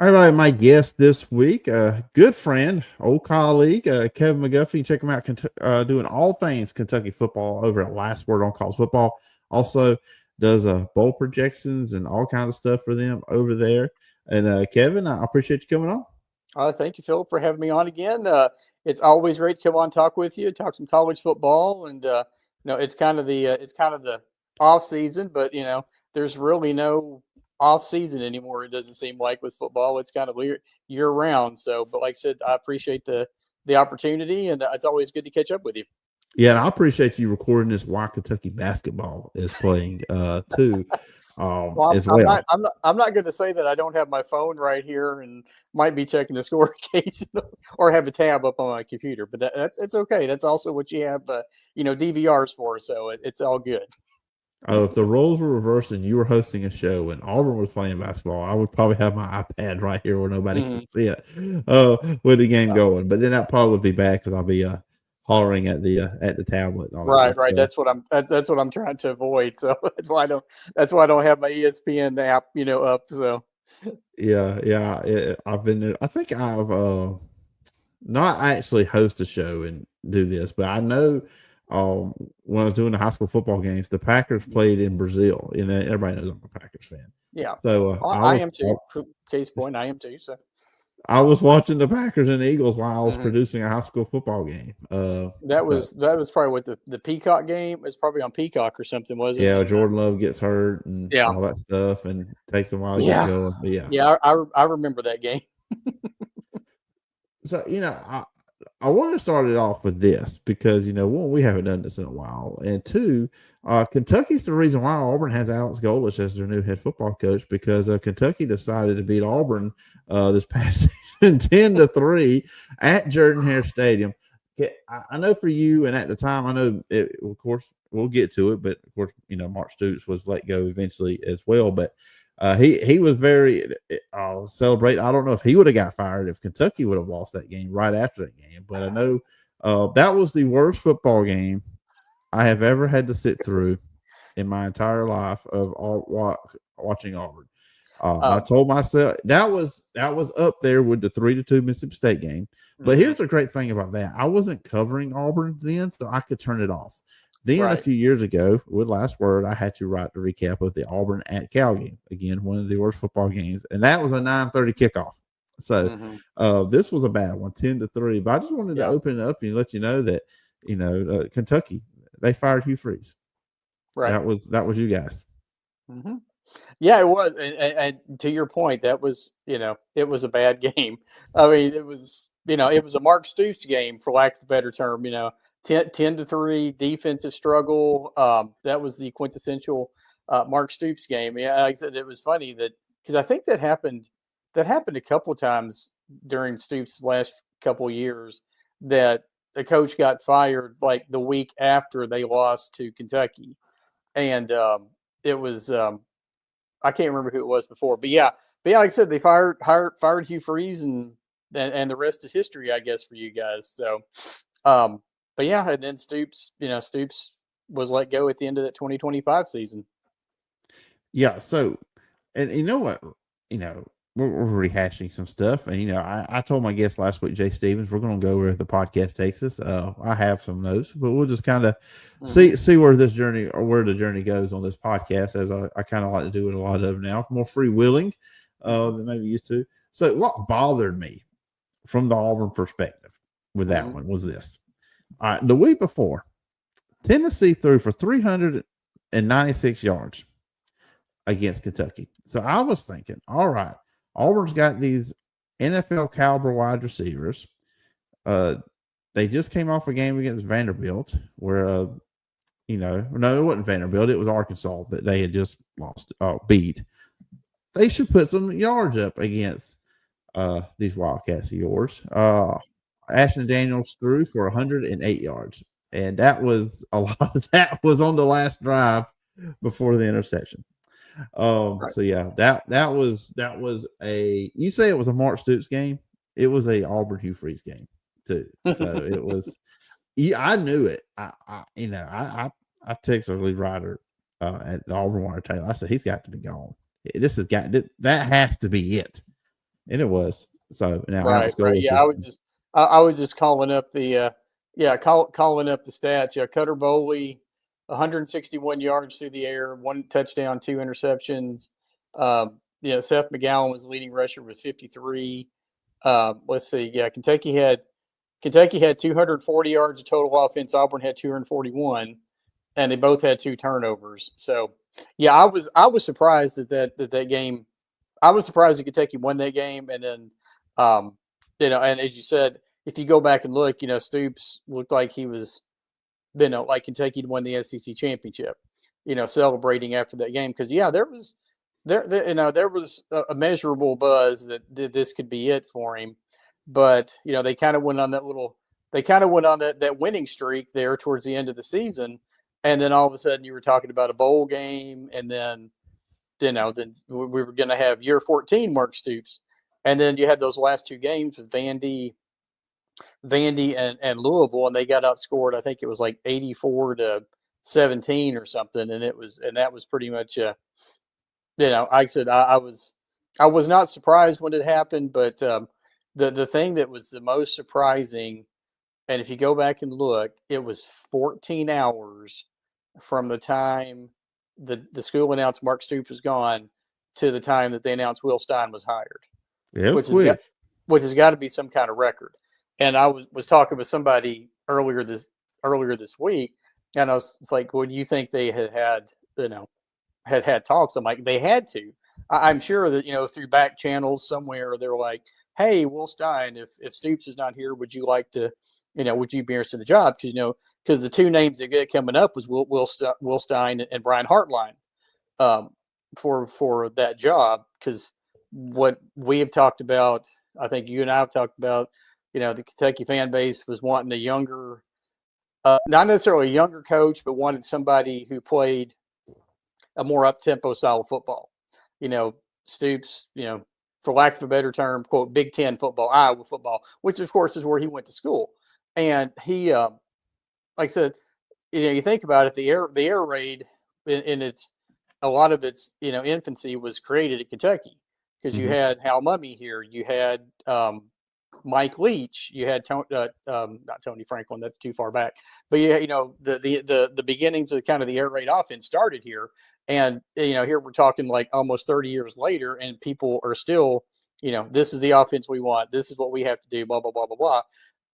All right, my guest this week, a good friend, old colleague, Kevin McGuffey. Check him out, doing all things Kentucky football over at Last Word on College Football. Also does bowl projections and all kinds of stuff for them over there. And Kevin, I appreciate you coming on. Thank you, Phillip, for having me on again. It's always great to come on and talk with you, talk some college football, and it's kind of the off season, but there's really no off season anymore. It doesn't seem like with football; it's kind of year round. So, but like I said, I appreciate the opportunity, and it's always good to catch up with you. Yeah, and I appreciate you recording this while Kentucky basketball is playing too, Well, as I'm well. not. I'm not going to say that I don't have my phone right here and might be checking the score occasionally, or have a tab up on my computer. But that's it's okay. That's also what you have, DVRs for. So it's all good. If the roles were reversed and you were hosting a show and Auburn was playing basketball, I would probably have my iPad right here where nobody can Hmm. see it with the game going. But then that probably would be bad because I'll be hollering at the tablet and all that Right, good right. stuff. That's what I'm trying to avoid. So that's why I don't have my ESPN app, up. So Yeah. I've been there. I think I've not actually host a show and do this, but I know when I was doing the high school football games, the Packers played in Brazil, and everybody knows I'm a Packers fan. yeah, So I am too. Case point, I am too. So. I was watching the Packers and Eagles while I was Mhm. producing a high school football game. That So was that was probably what the Peacock game. It's probably on Peacock or something, wasn't yeah, it? Jordan Love gets hurt and Yeah, all that stuff, and takes a while to get yeah, going. But yeah, yeah. I remember that game. so I want to start it off with this because one, we haven't done this in a while, and two, Kentucky's the reason why Auburn has Alex Golesh as their new head football coach because Kentucky decided to beat Auburn this past season 10-3 at Jordan Hare Stadium. I know for you, and at the time, I know of course we'll get to it, but of course Mark Stoops was let go eventually as well, but. He was very celebrate. I don't know if he would have got fired if Kentucky would have lost that game right after that game, but I know that was the worst football game I have ever had to sit through in my entire life of watching Auburn. I Um, told myself that was up there with the 3-2 Mississippi State game. But mhm, here's the great thing about that: I wasn't covering Auburn then, so I could turn it off. Then a right. few years ago, with Last Word, I had to write the recap of the Auburn at Cal game. Again, one of the worst football games, and that was a 9:30 kickoff. So Hmm. this was a bad one, 10-3. But I just wanted to Yeah. open it up and let you know that Kentucky, they fired Hugh Freeze. Right. That was you guys. Hmm. Yeah, it was. And to your point, that was it was a bad game. I mean, it was a Mark Stoops game for lack of a better term. 10-3 defensive struggle. That was the quintessential Mark Stoops game. Yeah, like I said, it was funny that because I think that happened. That happened a couple times during Stoops' last couple years. That the coach got fired like the week after they lost to Kentucky, and it was I can't remember who it was before, but yeah, like I said, they fired Hugh Freeze, and the rest is history, I guess, for you guys. So, um, but yeah, and then Stoops was let go at the end of that 2025 season. Yeah. So, and you know what? You know, we're rehashing some stuff. And, I told my guest last week, Jay Stevens, we're going to go where the podcast takes us. I have some notes, but we'll just kind of Hmm. see where this journey or where the journey goes on this podcast, as I kind of like to do it a lot of now, more freewheeling Hmm. than maybe used to. So, what bothered me from the Auburn perspective with that Hmm. one was this. All right. The week before, Tennessee threw for 396 yards against Kentucky. So I was thinking, all right, Auburn's got these NFL caliber wide receivers. Uh, they just came off a game against Vanderbilt where, no, it wasn't Vanderbilt. It was Arkansas that they had just beat. They should put some yards up against these Wildcats of yours. Ashton Daniels threw for 108 yards. And that was a lot of that was on the last drive before the interception. Right. So yeah, that was a you say it was a Mark Stoops game. It was a Auburn Hugh Freeze game too. So it was. Yeah, I knew it. I texted our lead writer at the Auburn Water Taylor. I said he's got to be gone. This has got that has to be it. and it was. So now Right, Alex right. Golesh Yeah, is I was just calling up the calling up the stats. Yeah, Cutter Bowley, 161 yards through the air, 1 touchdown, 2 interceptions. Seth McGowan was leading rusher with 53. Let's see. Yeah, Kentucky had 240 yards of total offense. Auburn had 241, and they both had 2 turnovers. So, yeah, I was surprised that game. I was surprised that Kentucky won that game, and then, um, and as you said, if you go back and look, Stoops looked like he was, like Kentucky won the SEC championship, celebrating after that game because yeah, there was a measurable buzz that this could be it for him, but they kind of went on that winning streak there towards the end of the season, and then all of a sudden you were talking about a bowl game, and then then we were going to have year 14 Mark Stoops. And then you had those last 2 games with Vandy and Louisville, and they got outscored. I think it was like 84-17 or something. And that was pretty much, like I said, I was not surprised when it happened, but the thing that was the most surprising, and if you go back and look, it was 14 hours from the time the school announced Mark Stoops was gone to the time that they announced Will Stein was hired, yeah, it was which has got quick. which has got to be some kind of record. And I was talking with somebody earlier this week, and it's like, well, do you think they had talks? I'm like, they had to. I'm sure that through back channels somewhere they're like, hey, Will Stein, if Stoops is not here, would you like to, would you be interested in the job? Because the 2 names that get coming up was Will Stein and Brian Hartline, um, for that job. Because what we have talked about, I think you and I have talked about, the Kentucky fan base was wanting a younger, not necessarily a younger coach, but wanted somebody who played a more up tempo style of football. Stoops, for lack of a better term, quote, Big Ten football, Iowa football, which of course is where he went to school. And he, like I said, you think about it, the air raid in its a lot of its infancy was created at Kentucky because you Hmm. had Hal Mummy here, you had Mike Leach, you had not Tony Franklin, that's too far back, but the beginnings of kind of the air raid offense started here, and here we're talking like almost 30 years later, and people are still this is the offense we want, this is what we have to do, blah blah blah blah blah,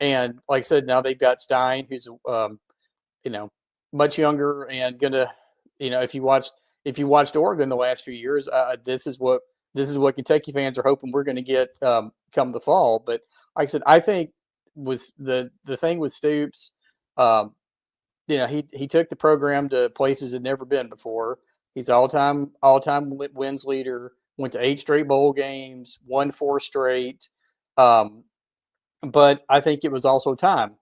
and like I said, now they've got Stein, who's you know much younger and gonna if you watched Oregon the last few years, this is what Kentucky fans are hoping we're going to get come the fall. But like I said, I think with the thing with Stoops, um, he took the program to places it never been before. He's all time wins leader. Went to 8 straight bowl games, won 4 straight. Um, but I think it was also time,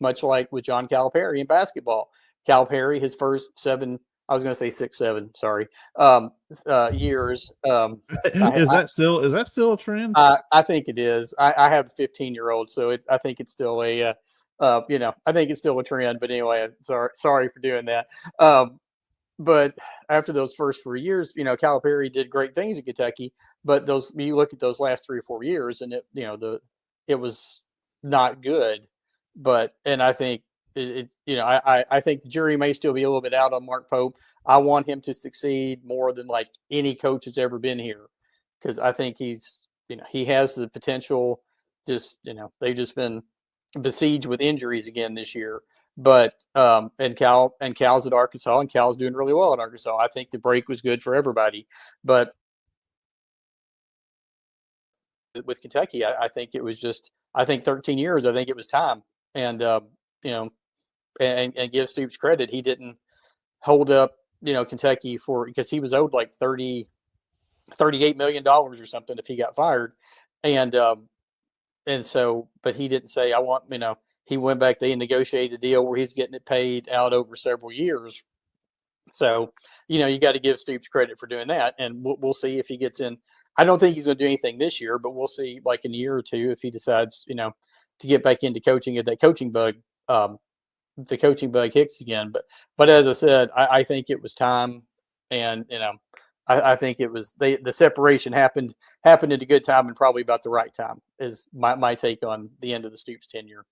much like with John Calipari in basketball. Calipari, his first 7, I was going to say 6, 7, sorry, years. I, Is that still a trend? I think it is. I have a 15-year-old, so I think it's still I think it's still a trend. But anyway, sorry for doing that. But after those first 4 years, Calipari did great things at Kentucky. But you look at those last 3 or 4 years, and it was not good. And I think I think the jury may still be a little bit out on Mark Pope. I want him to succeed more than like any coach has ever been here, because I think he has the potential. Just they've just been besieged with injuries again this year. But Cal's at Arkansas, and Cal's doing really well at Arkansas. I think the break was good for everybody. But with Kentucky, I think it was just, I think 13 years. I think it was time, and you know, and give Stoops credit, he didn't hold up Kentucky because he was owed like 38 million dollars or something if he got fired, and so, but he didn't say, I want, he went back, they negotiated a deal where he's getting it paid out over several years. So, you got to give Stoops credit for doing that. And we'll see if he gets in. I don't think he's going to do anything this year, but we'll see like in a year or two if he decides, to get back into coaching, if that the coaching bug hits again. But as I said, I think it was time. And, I think it was the separation happened at a good time and probably about the right time. Is my take on the end of the Stoops tenure.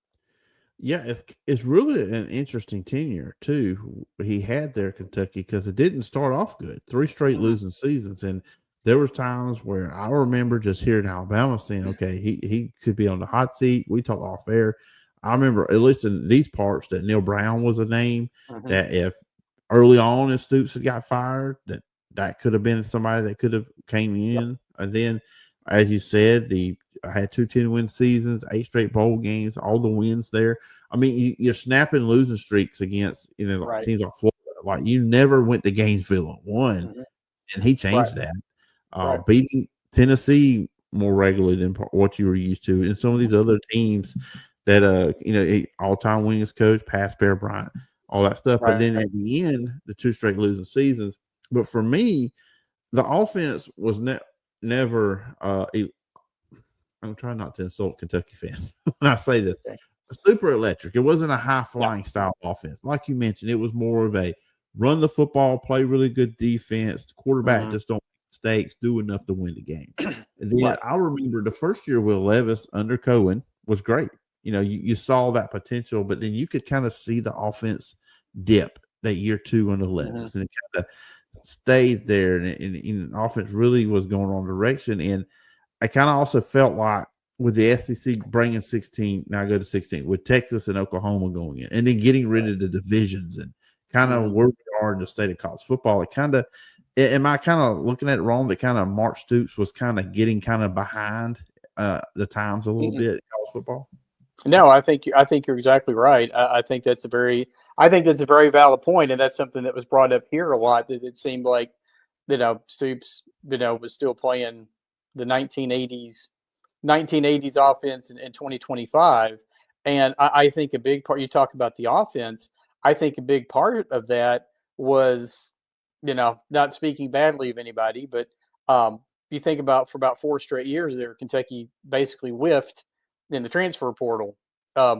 Yeah, it's really an interesting tenure too. He had there Kentucky because it didn't start off good. 3 straight Mm-hmm. losing seasons, and there was times where I remember just hearing Alabama saying, "Okay, he could be on the hot seat." We talked off air. I remember at least in these parts that Neil Brown was a name Mm-hmm. that if early on if Stoops had got fired, that could have been somebody that could have came Yep. in, and then as you said, I had 2 10-win seasons, 8 straight bowl games, all the wins there. I mean, you're snapping losing streaks against like Right. teams like Florida. Like you never went to Gainesville and won, Mm-hmm. and he Right. changed that. Right. Beating Tennessee more regularly than what you were used to, and some of these other teams that all-time winningest coach, past Bear Bryant, all that stuff. But then Right. at the end, the 2 straight losing seasons. But for me, the offense was never. I'm trying not to insult Kentucky fans when I say this. Okay. Super electric. It wasn't a high Yeah. flying style offense. Like you mentioned, it was more of a run the football, play really good defense. The quarterback Mm-hmm. just don't make mistakes, do enough to win the game. And then Right. I remember the first year Will Levis under Cohen was great. You saw that potential, but then you could kind of see the offense dip that year 2 under Mm-hmm. Levis, and it kind of stayed there, and offense really was going on direction. And I kind of also felt like with the SEC bringing 16, now go to 16, with Texas and Oklahoma going in, and then getting rid of the divisions and kind of Mm-hmm. where we are in the state of college football. It kind of, am I kind of looking at it wrong that kind of Mark Stoops was kind of getting kind of behind the times a little Mm-hmm. bit in college football? No, I think you're exactly right. I think that's a very valid point, and that's something that was brought up here a lot. That it seemed like Stoops was still playing the 1980s offense in 2025, and I think a big part. You talk about the offense. I think a big part of that was not speaking badly of anybody, but you think about for about 4 straight years there, Kentucky basically whiffed in the transfer portal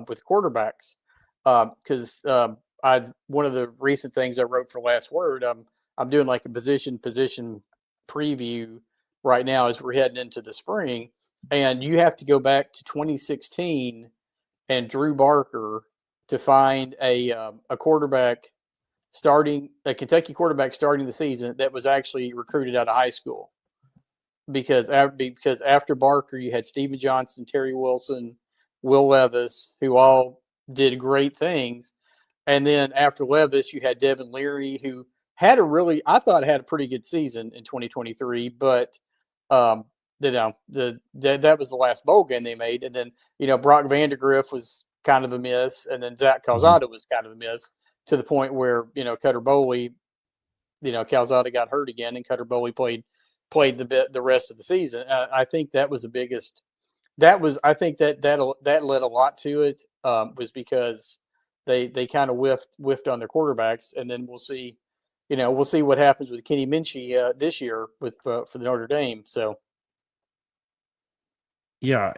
with quarterbacks. Because I one of the recent things I wrote for Last Word, I'm doing like a position preview right now as we're heading into the spring, and you have to go back to 2016 and Drew Barker to find a Kentucky quarterback starting the season that was actually recruited out of high school because after Barker, you had Steven Johnson, Terry Wilson, Will Levis, who all did great things, and then after Levis, you had Devin Leary, who I thought had a pretty good season in 2023, but um, that was the last bowl game they made, and then Brock Vandegrift was kind of a miss, and then Zach Mhm. Calzada was kind of a miss to the point where Cutter Boley, Calzada got hurt again, and Cutter Boley played the rest of the season. I think that was the biggest. I think that led a lot to it. Was because they kind of whiffed on their quarterbacks, and then we'll see what happens with Kenny Minchie this year for the Notre Dame. So Yeah,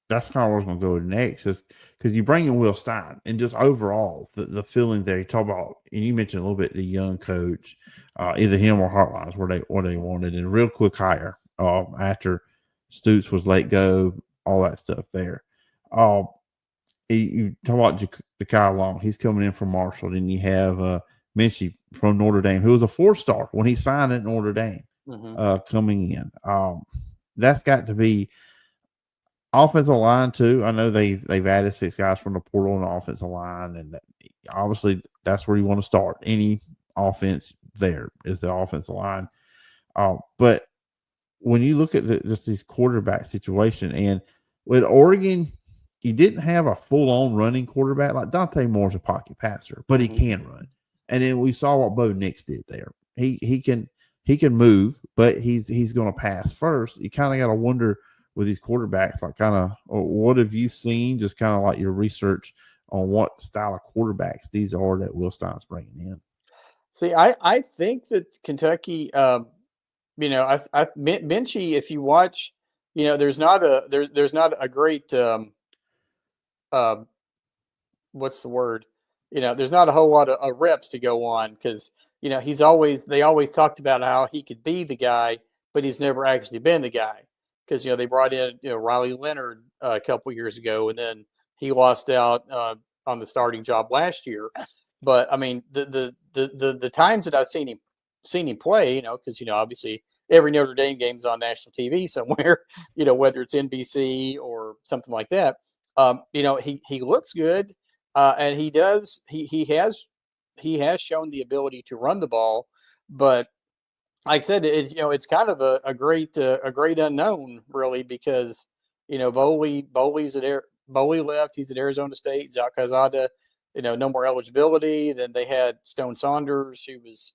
that's kind of where I was going to go next, because you bring in Will Stein and just overall the feeling there. You talk about, and you mentioned a little bit the young coach, either him or Hartline's what they wanted, and real quick hire after Stoops was let go, all that stuff there. Uh, you talk about Ja'Kai Long, he's coming in from Marshall, and you have Minchie from Notre Dame, who was a 4-star when he signed at Notre Dame, mm-hmm. coming in. That's got to be offensive line too. I know they've added 6 guys from the portal on the offensive line, and obviously that's where you want to start. Any offense there is the offensive line. But when you look at just this quarterback situation, and with Oregon, you didn't have a full on running quarterback. Like Dante Moore's a pocket passer, but he Mm-hmm. can run. And then we saw what Bo Nix did there. He can move, but he's going to pass first. You kind of got to wonder with these quarterbacks, like kind of what have you seen? Just kind of like your research on what style of quarterbacks these are that Will Stein's bringing in. See, I think that Kentucky, Minchie, if you watch, there's not a great uh, what's the word? There's not a whole lot of reps to go on because they always talked about how he could be the guy, but he's never actually been the guy. Because, they brought in, Riley Leonard a couple years ago, and then he lost out on the starting job last year. But I mean, the times that I've seen him play, because obviously every Notre Dame game is on national TV somewhere, whether it's NBC or something like that. He looks good, and he has shown the ability to run the ball, but like I said, it's kind of a great unknown, really, because Boley left. He's at Arizona State. Zach Calzada, no more eligibility. Then they had Stone Saunders, who was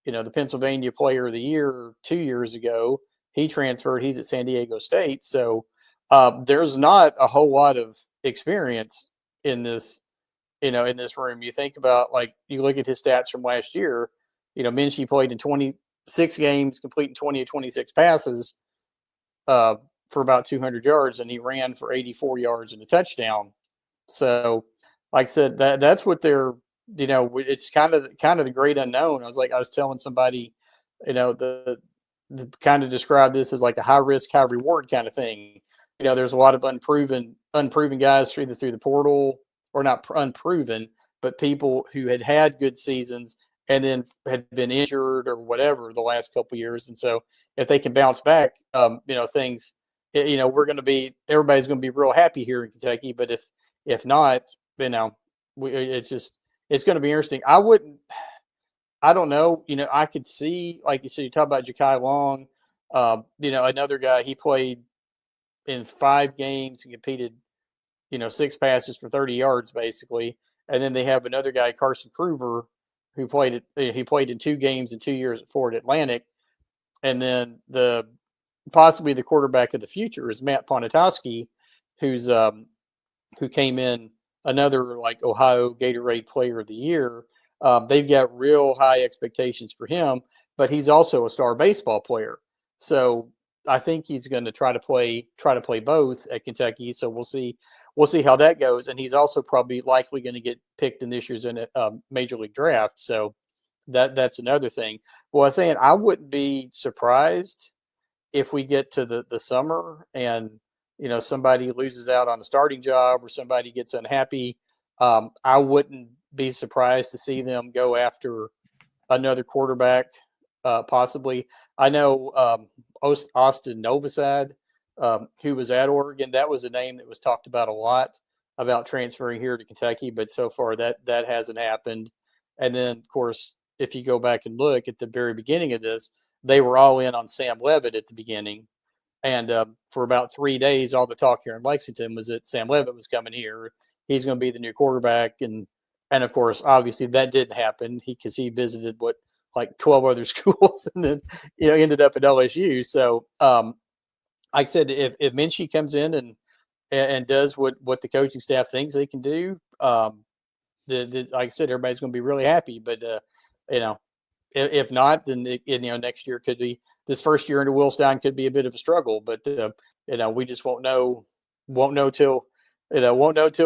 the Pennsylvania Player of the Year 2 years ago. He transferred. He's at San Diego State. So there's not a whole lot of experience in this in this room. You think about, like, you look at his stats from last year. Minshie played in 26 games, completing 20 of 26 passes for about 200 yards, and he ran for 84 yards and a touchdown. So, like I said, that's what they're, it's kind of the great unknown. I was telling somebody, the kind of describe this as like a high risk, high reward kind of thing. There's a lot of unproven guys either through the portal, or not unproven, but people who had good seasons and then had been injured or whatever the last couple of years. And so if they can bounce back, things, everybody's going to be real happy here in Kentucky. But if not, it's going to be interesting. I don't know. I could see, like you said, you talk about Ja'Kai Long, another guy. He played in 5 games and competed, 6 passes for 30 yards basically. And then they have another guy, Carson Krueger, who played in 2 games in 2 years at Florida Atlantic. And then possibly the quarterback of the future is Matt Ponitowski, who came in, another like Ohio Gatorade Player of the Year. They've got real high expectations for him, but he's also a star baseball player. So I think he's going to try to play both at Kentucky. So we'll see how that goes. And he's also probably likely going to get picked in this year's major league draft. So that's another thing. Well, I was saying, I wouldn't be surprised if we get to the summer and somebody loses out on a starting job or somebody gets unhappy. I wouldn't be surprised to see them go after another quarterback, possibly. I know Austin Novosad, who was at Oregon. That was a name that was talked about a lot, about transferring here to Kentucky, but so far that hasn't happened. And then, of course, if you go back and look at the very beginning of this, they were all in on Sam Leavitt at the beginning. And for about 3 days, all the talk here in Lexington was that Sam Leavitt was coming here. He's going to be the new quarterback. And of course, obviously that didn't happen because he visited like 12 other schools and then, ended up at LSU. So, like I said, if Minshie comes in and does what the coaching staff thinks they can do, like I said, everybody's going to be really happy. But, if not, then next year could be, this first year into Will Stein could be a bit of a struggle. But we just won't know till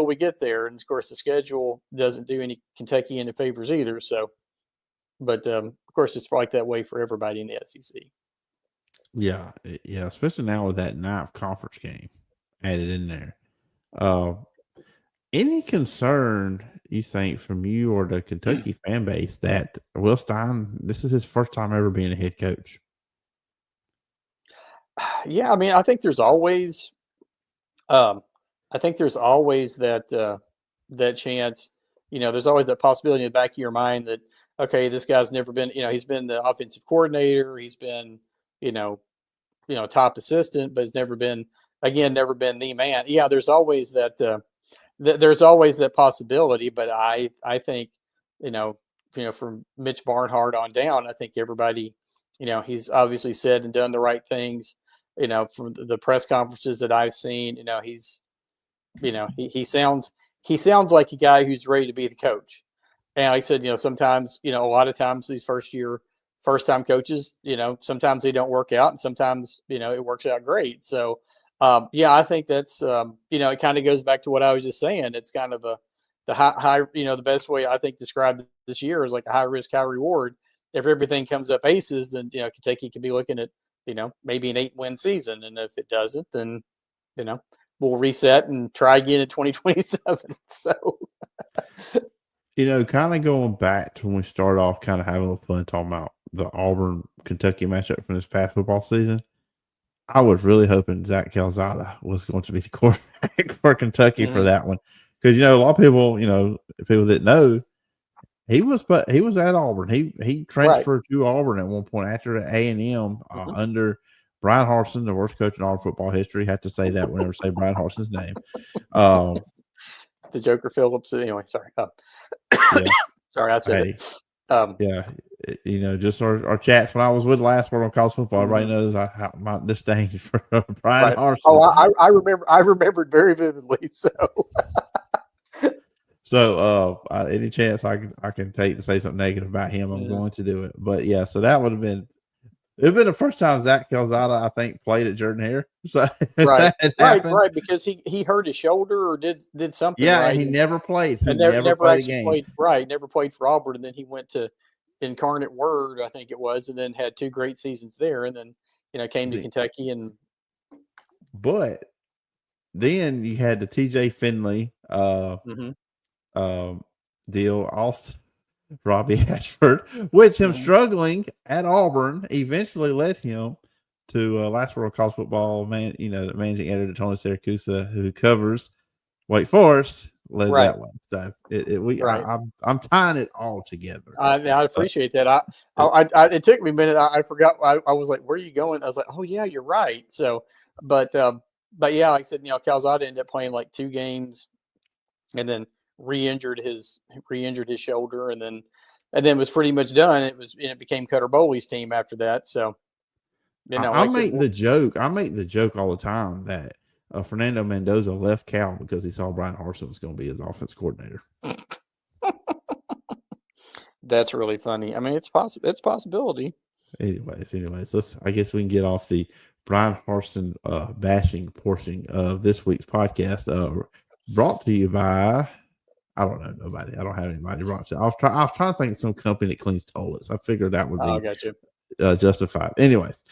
we get there. And of course, the schedule doesn't do any Kentucky any favors either. So, but of course, it's like that way for everybody in the SEC. Yeah, especially now with that 9th conference game added in there. Any concern you think from you or the Kentucky fan base that Will Stein, this is his first time ever being a head coach? Yeah, I mean, I think there's always that chance. There's always that possibility in the back of your mind that, okay, this guy's never been, he's been the offensive coordinator, he's been, top assistant, but has never been the man. Yeah, there's always that. There's always that possibility, but I think, from Mitch Barnhart on down, I think everybody, he's obviously said and done the right things. From the press conferences that I've seen, he's, he sounds like a guy who's ready to be the coach. And like I said, sometimes, a lot of times these first time coaches, sometimes they don't work out, and sometimes, it works out great. So, I think that's, it kind of goes back to what I was just saying. It's kind of the high, the best way I think describe this year is like a high risk, high reward. if everything comes up aces, then Kentucky could be looking at maybe an 8-win season, and if it doesn't, then we'll reset and try again in 2027. So. Kind of going back to when we started off, kind of having a little fun talking about the Auburn Kentucky matchup from this past football season. I was really hoping Zach Calzada was going to be the quarterback for Kentucky for that one, because a lot of people, people that know, he was at Auburn. He transferred to Auburn at one point after A&M under Brian Harsin, the worst coach in Auburn football history. Have to say that whenever I say Brian Harsin's name. The Joker Phillips. Anyway, sorry. Yeah. Sorry, I said it. Just our chats when I was with last word on college football, everybody knows my disdain for Brian Harsin. Oh, I remember. I remembered very vividly. So, any chance I can take to say something negative about him, I'm going to do it. But yeah, so that would have been. It'd been the first time Zach Calzada, I think, played at Jordan-Hare. So right, because he hurt his shoulder or did something. Yeah, right? He never played. He never played actually played. Right, never played for Auburn, and then he went to Incarnate Word, I think it was, and then had 2 great seasons there, and then came to Kentucky. But then you had the TJ Finley deal, also Robbie Ashford, which him struggling at Auburn eventually led him to last world college football managing editor Tony Siracusa, who covers Wake Forest, led that way. So I'm tying it all together. I appreciate that. It took me a minute. I forgot. I was like, "Where are you going?" I was like, "Oh yeah, you're right." So, but yeah, like I said, Calzada ended up playing like 2 games, and then re-injured his shoulder, and then was pretty much done. It became Cutter Bowley's team after that. So, I make the joke all the time that Fernando Mendoza left Cal because he saw Brian Harsin was going to be his offense coordinator. That's really funny. I mean, it's possible. It's a possibility. Anyways, I guess we can get off the Brian Harsin bashing portion of this week's podcast. Brought to you by, I don't know, nobody. I don't have anybody brought to. I was trying to think of some company that cleans toilets. I figured that would be justified. Anyways,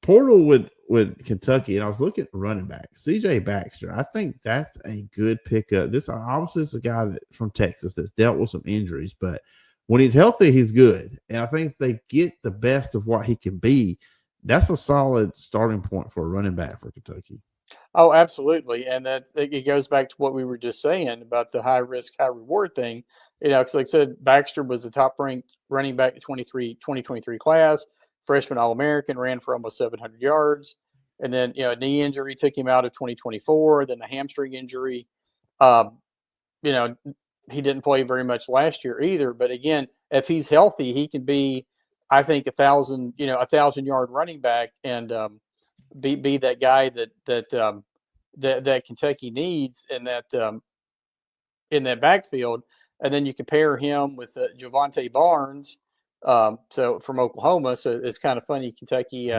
Portal with Kentucky, and I was looking at running back CJ Baxter. I think that's a good pickup. This obviously is a guy from Texas that's dealt with some injuries, but when he's healthy, he's good. And I think if they get the best of what he can be, that's a solid starting point for a running back for Kentucky. Oh, absolutely. And that it goes back to what we were just saying about the high risk, high reward thing. Because like I said, Baxter was the top ranked running back in 2023 class, freshman All-American, ran for almost 700 yards. And then, a knee injury took him out of 2024, then a hamstring injury. He didn't play very much last year either. But again, if he's healthy, he can be, I think, 1,000-yard running back and be that guy that Kentucky needs in that backfield. And then you compare him with Javonte Barnes, so from Oklahoma. So it's kind of funny. Kentucky,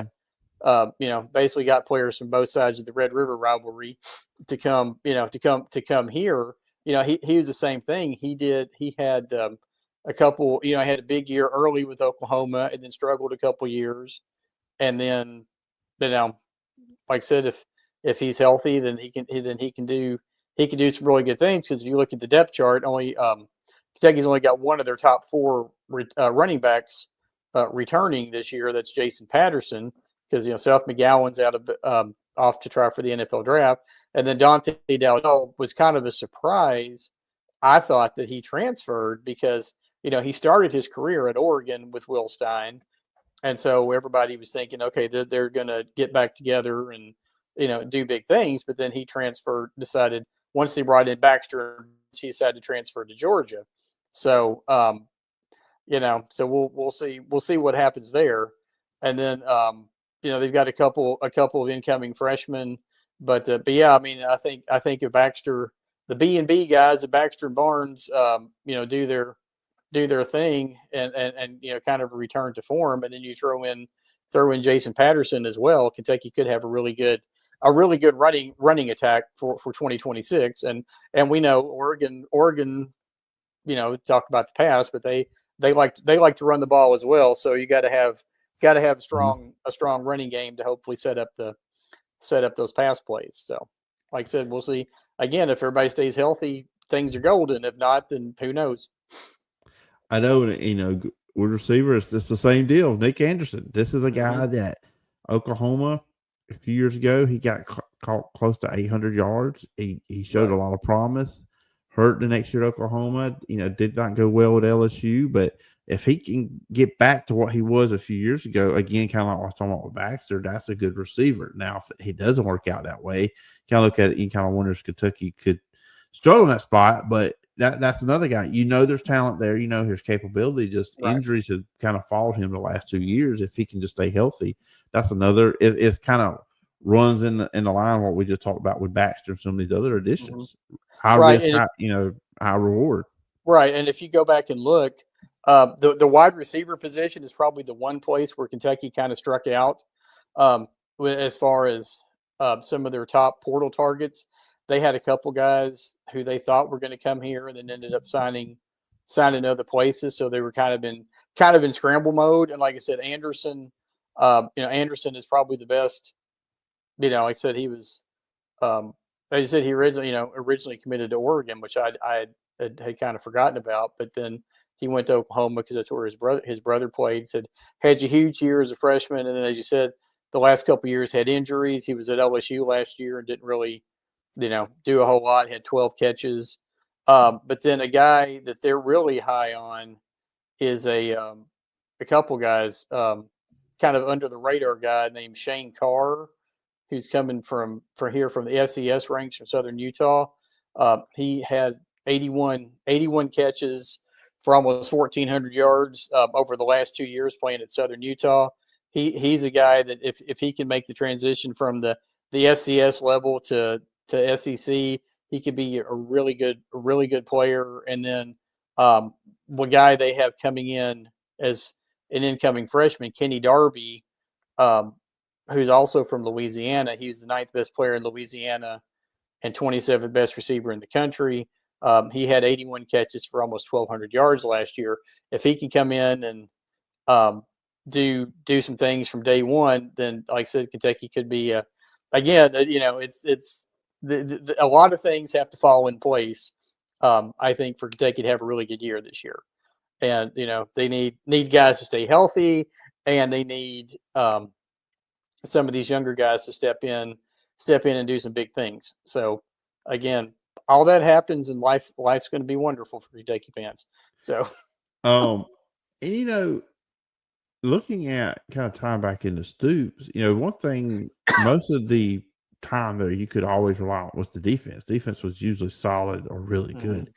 basically got players from both sides of the Red River rivalry to come here. He was the same thing. He had a couple. Had a big year early with Oklahoma, and then struggled a couple years, and then, like I said, if he's healthy, then he can do some really good things. Because if you look at the depth chart, Kentucky's only got one of their top 4 running backs returning this year. That's Jason Patterson, because Seth McGowan's out of off to try for the NFL draft, and then Dante Dowdell was kind of a surprise. I thought that he transferred because he started his career at Oregon with Will Stein, and so everybody was thinking, okay, they're going to get back together and do big things. But then he decided once they brought in Baxter, he decided to transfer to Georgia. So so we'll see what happens there. And then they've got a couple of incoming freshmen, but yeah, I mean, I think of Baxter, the B&B guys, the Baxter and Barnes, do their thing and kind of return to form, and then you throw in Jason Patterson as well. Kentucky could have a really good running attack for 2026, and we know Oregon, talk about the past, but they they like to run the ball as well. So you got to have a Mhm. strong running game to hopefully set up those pass plays. So, like I said, we'll see. Again, if everybody stays healthy, things are golden. If not, then who knows? I know, with receivers, it's the same deal. Nick Anderson. This is a Mm-hmm. guy that Oklahoma a few years ago he got caught close to 800 yards. He showed a Right. lot of promise. Hurt the next year at Oklahoma. Did not go well at LSU, but if he can get back to what he was a few years ago, again, kind of like what I was talking about with Baxter, that's a good receiver. Now, if he doesn't work out that way, kind of look at it, you kind of wonder if Kentucky could struggle in that spot, but that's another guy. There's talent there. His capability. Just Right. injuries have kind of followed him the last 2 years. If he can just stay healthy, that's another. It's kind of runs in the line what we just talked about with Baxter and some of these other Mm-hmm. additions. High Right. risk, And if, high reward. right. And if you go back and look, the wide receiver position is probably the one place where Kentucky kind of struck out as far as some of their top portal targets. They had a couple guys who they thought were going to come here and then ended up signing other places. So they were kind of in scramble mode. And like I said, Anderson is probably the best. Like I said, he was. Like I said, he originally committed to Oregon, which I had kind of forgotten about. But then he went to Oklahoma because that's where his brother played. Said had a huge year as a freshman, and then as you said, the last couple of years had injuries. He was at LSU last year and didn't really do a whole lot. Had 12 catches. But then a guy that they're really high on is a couple guys, kind of under the radar guy named Shane Carr, who's coming from the FCS ranks from Southern Utah. He had 81 catches for almost 1,400 yards over the last 2 years playing at Southern Utah. He's a guy that if he can make the transition from the FCS level to SEC, he could be a really good player. And then one guy they have coming in as an incoming freshman, Kenny Darby, um, who's also from Louisiana. He was the ninth best player in Louisiana and 27th best receiver in the country. He had 81 catches for almost 1,200 yards last year. If he can come in and do some things from day one, then like I said, Kentucky could be again. It's a lot of things have to fall in place. I think for Kentucky to have a really good year this year, and they need guys to stay healthy, and they need some of these younger guys to step in and do some big things. So again, all that happens in life's going to be wonderful for Kentucky fans. So Um, and looking at kind of tying back into Stoops, one thing most of the time there you could always rely on was the defense. Defense was usually solid or really mm-hmm. good.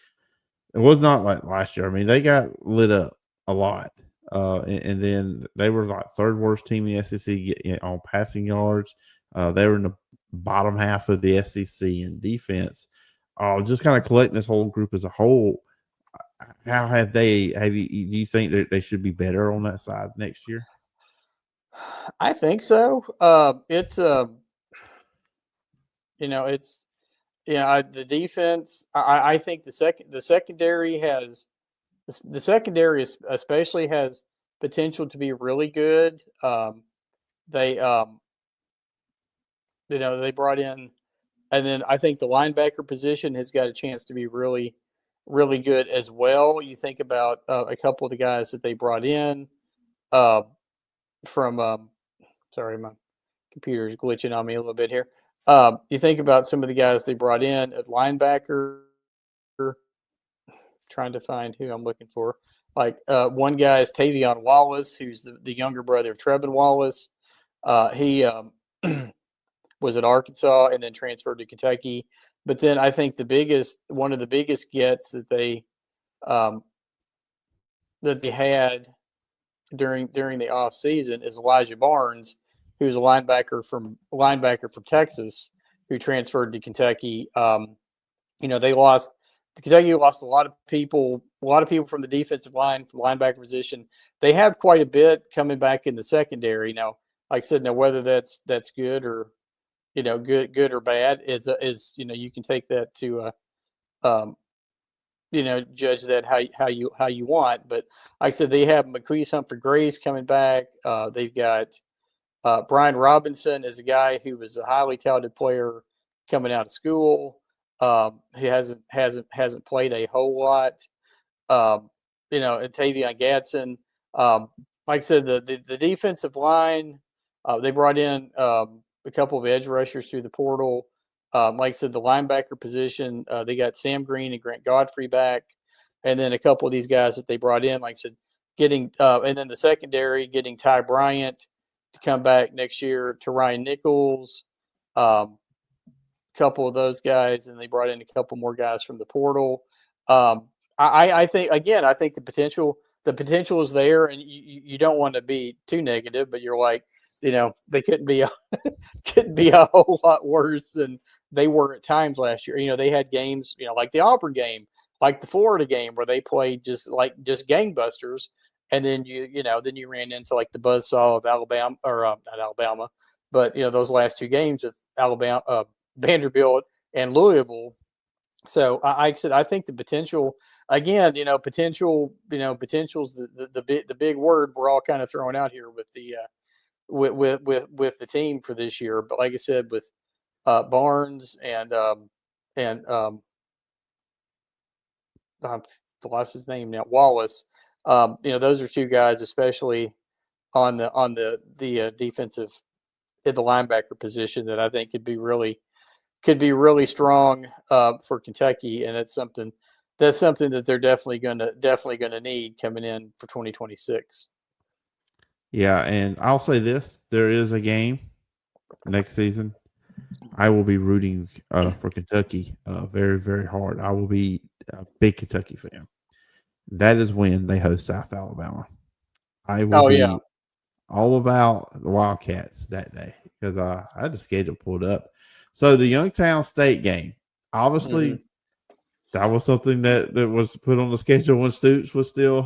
It was not like last year. I mean, they got lit up a lot. And then they were like third worst team in the SEC on passing yards. They were in the bottom half of the SEC in defense. Just kind of collecting this whole group as a whole. How have you? Do you think that they should be better on that side next year? I think so. It's the defense. I think the secondary especially has potential to be really good. They they brought in, and then I think the linebacker position has got a chance to be really good as well. You think about a couple of the guys that they brought in uh, from. Sorry, my computer is glitching on me a little bit here. You think about some of the guys they brought in at linebacker. Trying to find who I'm looking for. Like one guy is Tavion Wallace, who's the younger brother of Trevin Wallace. He was at Arkansas and then transferred to Kentucky. But then I think one of the biggest gets um, that they had during the off season is Elijah Barnes, who's a linebacker from Texas, who transferred to Kentucky. They lost. Kentucky lost a lot of people from the defensive line, from the linebacker position. They have quite a bit coming back in the secondary now. Like I said, now whether that's good or good or bad is you can take that to um, judge that how you want. But like I said, they have McQueese Humphrey Grace coming back. They've got Brian Robinson is a guy who was a highly talented player coming out of school. He hasn't played a whole lot. And Tavion Gadsden. Like I said, the defensive line, they brought in a couple of edge rushers through the portal. Like I said, the linebacker position, they got Sam Green and Grant Godfrey back, and then a couple of these guys that they brought in, like I said, and then the secondary, getting Ty Bryant to come back next year, to Ryan Nichols, couple of those guys, and they brought in a couple more guys from the portal. I think the potential is there, and you don't want to be too negative, but you're like, they couldn't be a whole lot worse than they were at times last year. They had games, like the Auburn game, like the Florida game, where they played just gangbusters, and then you ran into like the buzzsaw of Alabama, or not Alabama, but those last two games with Alabama, Vanderbilt, and Louisville. So I said, I think the potential, again, potential's the big word we're all kind of throwing out here with the with the team for this year. But like I said, with Barnes and lost his name now, Wallace. Those are two guys, especially on the defensive, at the linebacker position, that I think could be really strong for Kentucky, and that's something that they're definitely gonna need coming in for 2026. Yeah, and I'll say this: there is a game next season. I will be rooting for Kentucky very, very hard. I will be a big Kentucky fan. That is when they host South Alabama. I will be all about the Wildcats that day, because I had the schedule pulled up. So the Youngstown State game, obviously, that was something that was put on the schedule when Stoops was still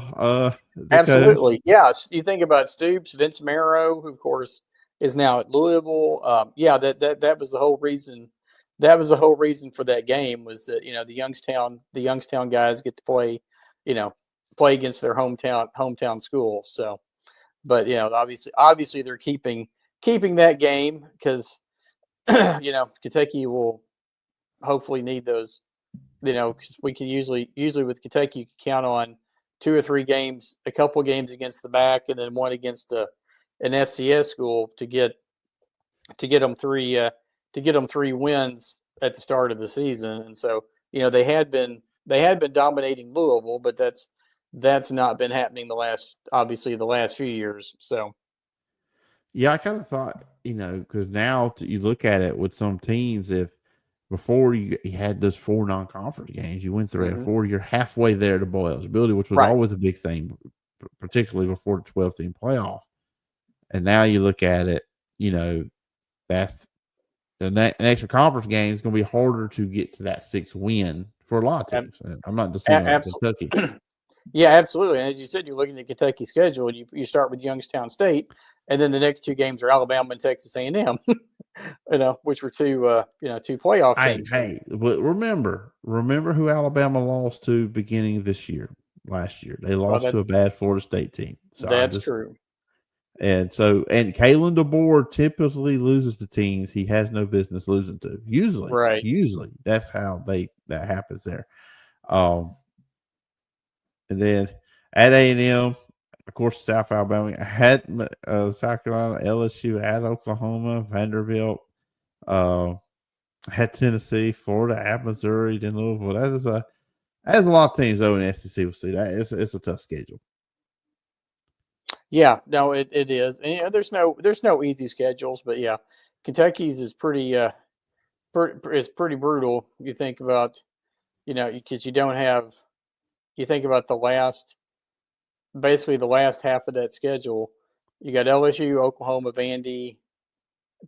absolutely coach. Yes. You think about Stoops, Vince Marrow, who of course is now at Louisville. That was the whole reason. That was the whole reason for that game, was that the Youngstown guys get to play against their hometown school. So, but obviously they're keeping that game, because Kentucky will hopefully need those. Because we can usually with Kentucky, you can count on 2 or 3 games, a couple of games against the MAC, and then one against an FCS school to get them 3 wins at the start of the season. And so they had been dominating Louisville, but that's not been happening the last few years. So yeah, I kind of thought, because now you look at it with some teams, if before you had those 4 non-conference games, you went through it 4, you're halfway there to bowl eligibility, which was always a big thing, particularly before the 12-team playoff. And now you look at it, that's an extra conference game is going to be harder to get to that 6th win for a lot of teams. I'm not just saying Kentucky. Yeah, absolutely. And as you said, you're looking at Kentucky's schedule, and you start with Youngstown State, and then the next 2 games are Alabama and Texas A&M, which were 2 playoff games. Hey, but remember who Alabama lost to beginning of last year. They lost to a bad Florida State team. So that's true. And Kalen DeBoer typically loses to teams he has no business losing to. Usually that's how that happens there. And then at A&M, of course, South Alabama, had South Carolina, LSU, at Oklahoma, Vanderbilt, had Tennessee, Florida, at Missouri, then Louisville. That's a lot of teams though in SEC. We'll see that it's a tough schedule. Yeah, no, it is. And there's no easy schedules, but yeah, Kentucky's is pretty brutal. You think about, because you think about basically the last half of that schedule. You got LSU, Oklahoma, Vandy,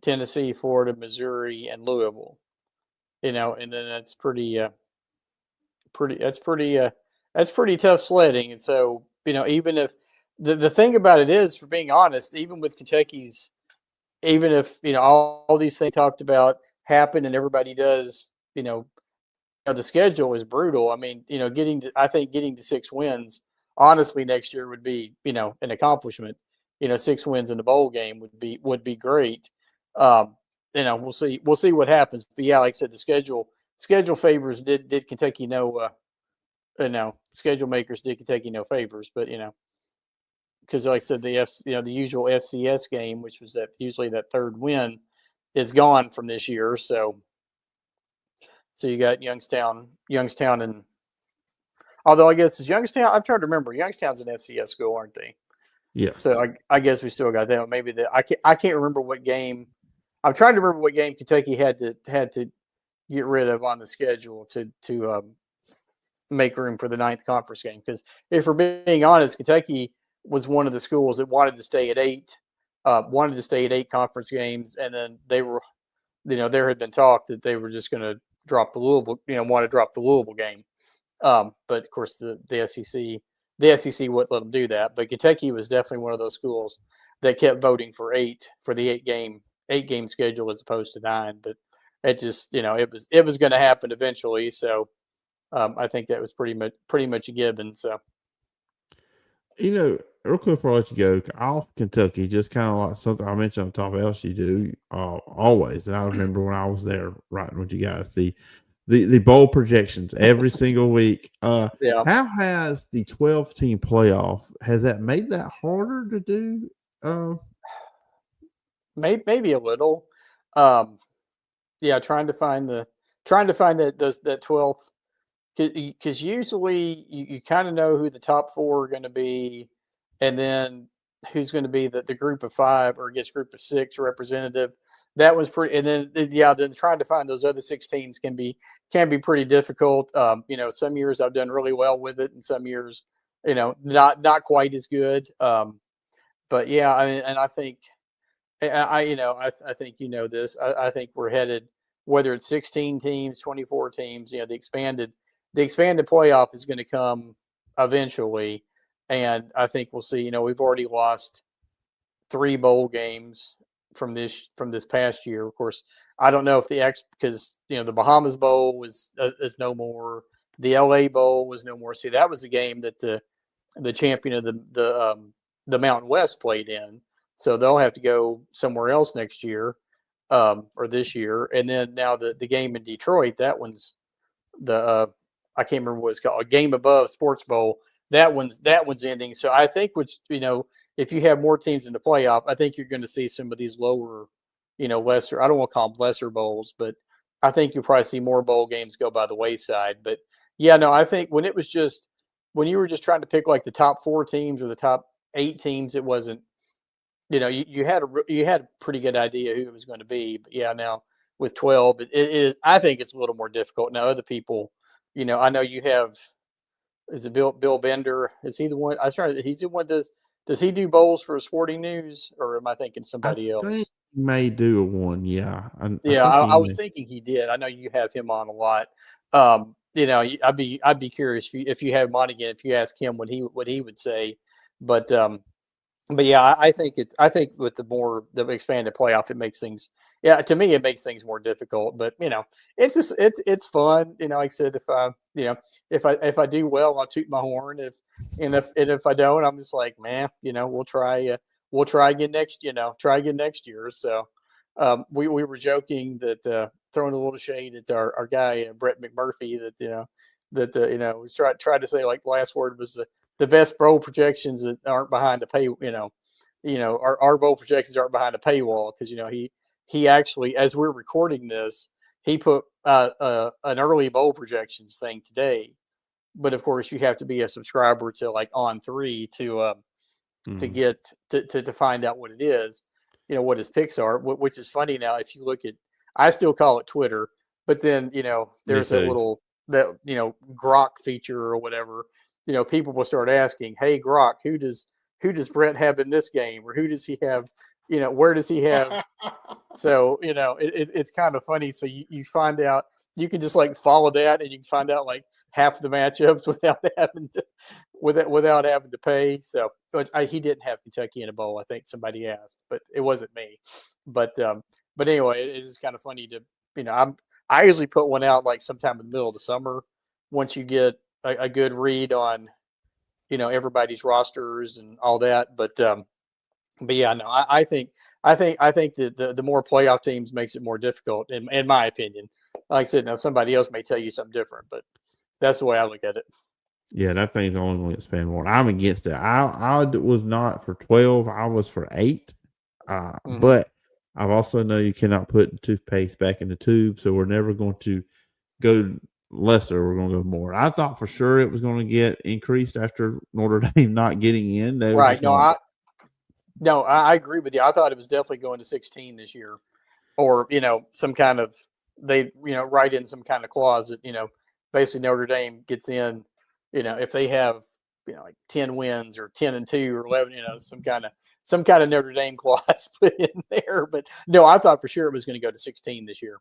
Tennessee, Florida, Missouri, and Louisville. And then that's pretty tough sledding. And so, even if the thing about it is, for being honest, even with Kentucky's, even if all these things talked about happen and everybody does, the schedule is brutal. I mean, I think getting to 6 wins, honestly, next year would be, an accomplishment. 6 wins in the bowl game would be great. Um, we'll see what happens. But yeah, like I said, the schedule favors did Kentucky schedule makers did Kentucky no favors, but because like I said, the usual FCS game, which was usually that third win, is gone from this year. So you got Youngstown, and although I guess it's Youngstown, I'm trying to remember. Youngstown's an FCS school, aren't they? Yes. So I guess we still got that. Maybe I can't remember what game. I'm trying to remember what game Kentucky had to get rid of on the schedule to make room for the ninth conference game. Because if we're being honest, Kentucky was one of the schools that wanted to stay at eight conference games, and then they were, there had been talk that they were just going to drop the Louisville, want to drop the Louisville game. But of course, the SEC wouldn't let them do that. But Kentucky was definitely one of those schools that kept voting for the eight game schedule as opposed to 9. But it just, it was going to happen eventually. So I think that was pretty much a given. So. Real quick before I let you go, off Kentucky, just kind of like something I mentioned on top of else you do always. And I remember when I was there writing with you guys, the bowl projections every single week. Yeah. How has the 12-team playoff, has that made that harder to do? Maybe a little. Yeah, trying to find that 12th, because usually you kind of know who the top 4 are going to be, and then who's going to be the group of 5 or gets group of 6 representative. That was pretty, and then trying to find those other 6 teams can be pretty difficult. Some years I've done really well with it, and some years, not quite as good. But yeah, I mean, and I think I think this. I think we're headed, whether it's 16 teams, 24 teams. The expanded playoff is going to come eventually, and I think we'll see. We've already lost 3 bowl games from this past year. Of course, I don't know if because the Bahamas Bowl is no more. The LA Bowl was no more. See, that was a game that the champion of the Mountain West played in. So they'll have to go somewhere else next year, or this year. And then now the game in Detroit, that one's I can't remember what it's called, a Game Above Sports Bowl. That one's ending. So I think if you have more teams in the playoff, I think you're going to see some of these lower, lesser. I don't want to call them lesser bowls, but I think you'll probably see more bowl games go by the wayside. But yeah, no, I think when you were just trying to pick like the top 4 teams or the top 8 teams, it wasn't. You had a pretty good idea who it was going to be, but yeah, now with 12, I think it's a little more difficult. Now, other people, I know you have. Is it Bill Bender? Is he the one? I was trying. He's the one. Does he do bowls for Sporting News, or am I thinking somebody else? Think he may do one. Yeah, I was thinking he did. I know you have him on a lot. I'd be curious if you have him on again. If you ask him what he would say, but yeah, I think with the expanded playoff, it makes things. Yeah, to me, it makes things more difficult. But it's just it's fun. Like I said, if I do well, I'll toot my horn. If I don't, I'm just like, man, we'll try again next. Try again next year. So we were joking that throwing a little shade at our guy Brett McMurphy that was tried to say like the last word was the best bowl projections that aren't behind the pay, our bowl projections aren't behind a paywall, because he actually, as we're recording this, he put an early bowl projections thing today, but of course you have to be a subscriber to like On3 to get to find out what it is, what his picks are, which is funny now. If you look at, I still call it Twitter, but then there's that little Grok feature or whatever. People will start asking, "Hey, Grok, who does Brett have in this game, or who does he have? Where does he have?" So it's kind of funny. So you find out, you can just like follow that, and you can find out like half the matchups without having to pay. So he didn't have Kentucky in a bowl. I think somebody asked, but it wasn't me. But anyway, it's just kind of funny to I usually put one out like sometime in the middle of the summer once you get a good read on everybody's rosters and all that. But yeah, no, I think that the more playoff teams makes it more difficult in my opinion. Like I said, now somebody else may tell you something different, but that's the way I look at it. Yeah, that thing's only going to expand more. I'm against it. I was not for 12. I was for 8. But I've also know you cannot put toothpaste back in the tube, so we're never going to go lesser. We're going to go more. I thought for sure it was going to get increased after Notre Dame not getting in. They were Right. just going to. No, I agree with you. I thought it was definitely going to 16 this year, or some kind of write in some kind of clause that basically Notre Dame gets in, if they have like 10 wins or 10-2 or 11, some kind of Notre Dame clause put in there. But no, I thought for sure it was going to go to 16 this year.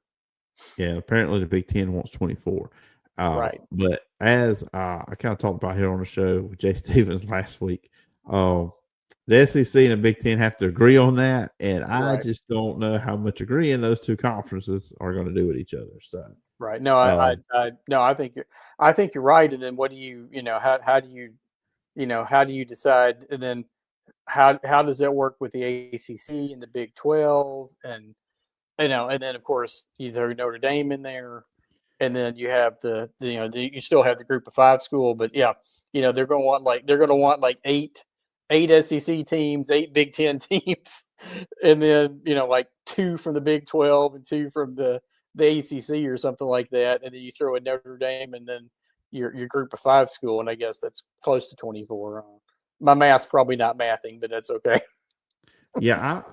Yeah, apparently the Big Ten wants 24. Right. But as I kind of talked about here on the show with Jay Stevens last week, the SEC and the Big Ten have to agree on that, and I just don't know how much agreeing those two conferences are going to do with each other. So, right. No, I think you're right. And then what do how do you decide? And then how does that work with the ACC and the Big 12 and and then of course you throw Notre Dame in there, and then you have you still have the Group of 5 school, but yeah, they're going to want like eight SEC teams, 8 Big 10 teams, and then like 2 from the Big 12 and 2 from the ACC or something like that, and then you throw in Notre Dame and then your Group of 5 school, and I guess that's close to 24. My math's probably not mathing, but that's okay. Yeah,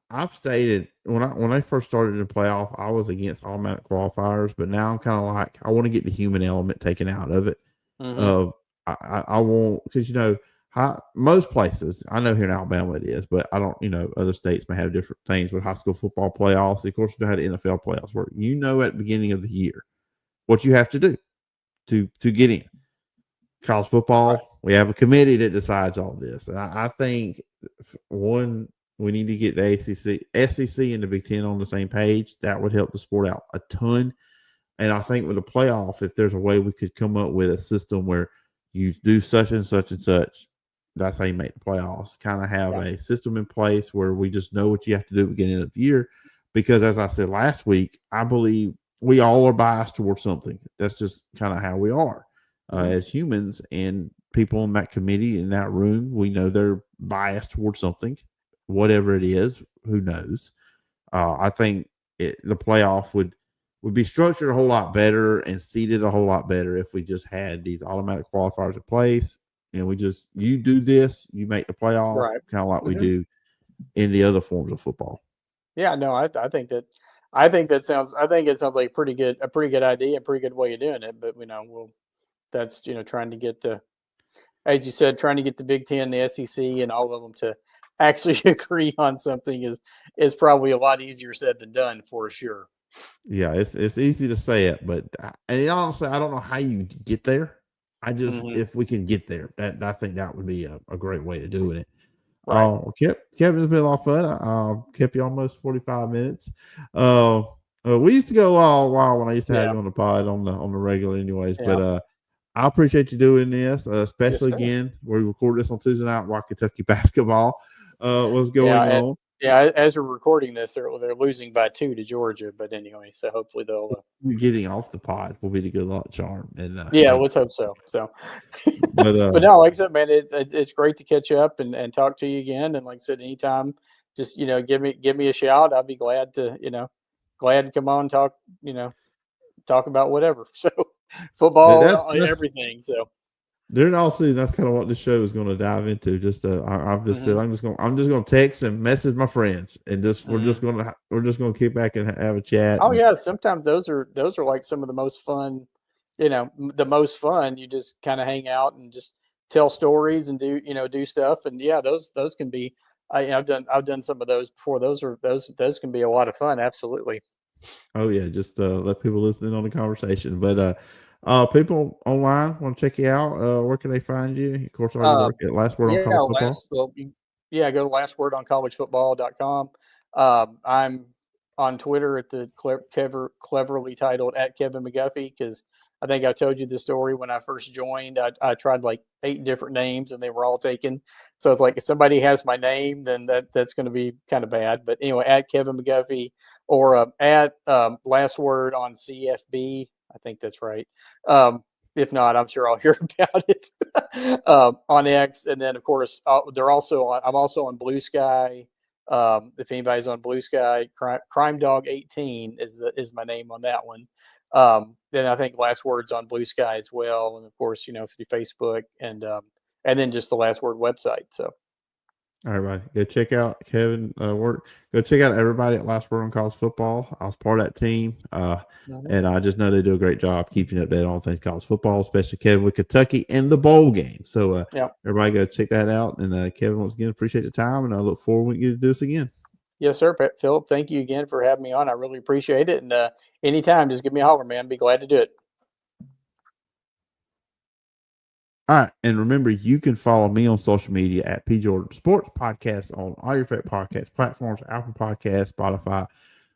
I've stated when I first started in playoff, I was against automatic qualifiers, but now I'm kind of like I want to get the human element taken out of it. I want because most places I know here in Alabama it is, but I don't. Other states may have different things with high school football playoffs. Of course, we know how the NFL playoffs work. At the beginning of the year what you have to do to get in. College football, right. We have a committee that decides all this, and I think we need to get the SEC, and the Big Ten on the same page. That would help the sport out a ton. And I think with the playoff, if there's a way we could come up with a system where you do such and such and such, that's how you make the playoffs. Kind of have a system in place where we just know what you have to do at the beginning of the year. Because as I said last week, I believe we all are biased towards something. That's just kind of how we are as humans, and people in that committee, in that room, we know they're biased towards something. Whatever it is, who knows? I think the playoff would be structured a whole lot better and seeded a whole lot better if we just had these automatic qualifiers in place. And you do this, you make the playoff, right. Kind of like we do in the other forms of football. Yeah, no, I think it sounds like a pretty good idea, a pretty good way of doing it. But that's trying to get as you said, trying to get the Big Ten, the SEC, and all of them to actually agree on something is probably a lot easier said than done, for sure. Yeah, it's easy to say it, but and honestly, I don't know how you get there. I just if we can get there, I think that would be a great way of doing it. Right. Kevin's been a lot of fun. Kept you almost 45 minutes. We used to go a while when I used to have you on the pod on the regular, anyways. Yeah. But I appreciate you doing this, especially again. We recorded this on Tuesday night while Kentucky basketball was going on. Yeah, as we're recording this, they're losing by 2 to Georgia. But anyway, so hopefully they'll. Getting off the pod will be the good luck charm. And let's hope so. So, but no, like I said, man, it's great to catch up and talk to you again. And like I said, anytime, just give me a shout. I'll be glad to come on and talk about whatever. So football, everything. So. During all season, that's kind of what this show is going to dive into. Just I've just said I'm just going to text and message my friends, and we're just going to kick back and have a chat. Oh yeah, sometimes those are like some of the most fun. The most fun. You just kind of hang out and just tell stories and do stuff, and yeah, those can be. I've done some of those before. Those can be a lot of fun. Absolutely. Oh yeah, just let people listen in on the conversation, but. People online want to check you out. Where can they find you? Of course, I work at Last Word on College Football. Go to lastwordoncollegefootball.com. I'm on Twitter at the cleverly titled at Kevin McGuffey, because I think I told you the story when I first joined. I tried like 8 different names and they were all taken. So it's like if somebody has my name, then that's going to be kind of bad. But anyway, at Kevin McGuffey or at last word on CFB. I think that's right. If not, I'm sure I'll hear about it on X. And then, of course, they're also on. I'm also on Blue Sky. If anybody's on Blue Sky, Crime Dog 18 is my name on that one. Then I think last words on Blue Sky as well, and of course, through Facebook and then just the last word website. So. Everybody, go check out Kevin work. Go check out everybody at Last Word on College Football. I was part of that team, and I just know they do a great job keeping updated on all things college football, especially Kevin with Kentucky and the bowl game. So, everybody, go check that out. And Kevin, once again, appreciate the time, and I look forward when you get to do this again. Yes, sir, Phillip. Thank you again for having me on. I really appreciate it. And anytime, just give me a holler, man. Be glad to do it. All right. And remember, you can follow me on social media at P. Jordan Sports Podcast on all your favorite podcast platforms, Apple Podcasts, Spotify,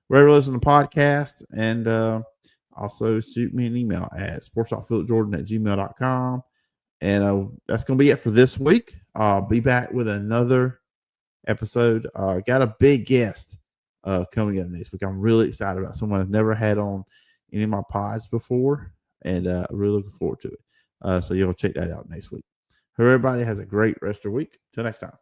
wherever you listen to podcasts. And also shoot me an email at sports.phillipjordan@gmail.com. And that's going to be it for this week. I'll be back with another episode. Got a big guest coming up next week. I'm really excited about someone I've never had on any of my pods before, and really looking forward to it. So you'll check that out next week. Hope everybody has a great rest of the week. Till next time.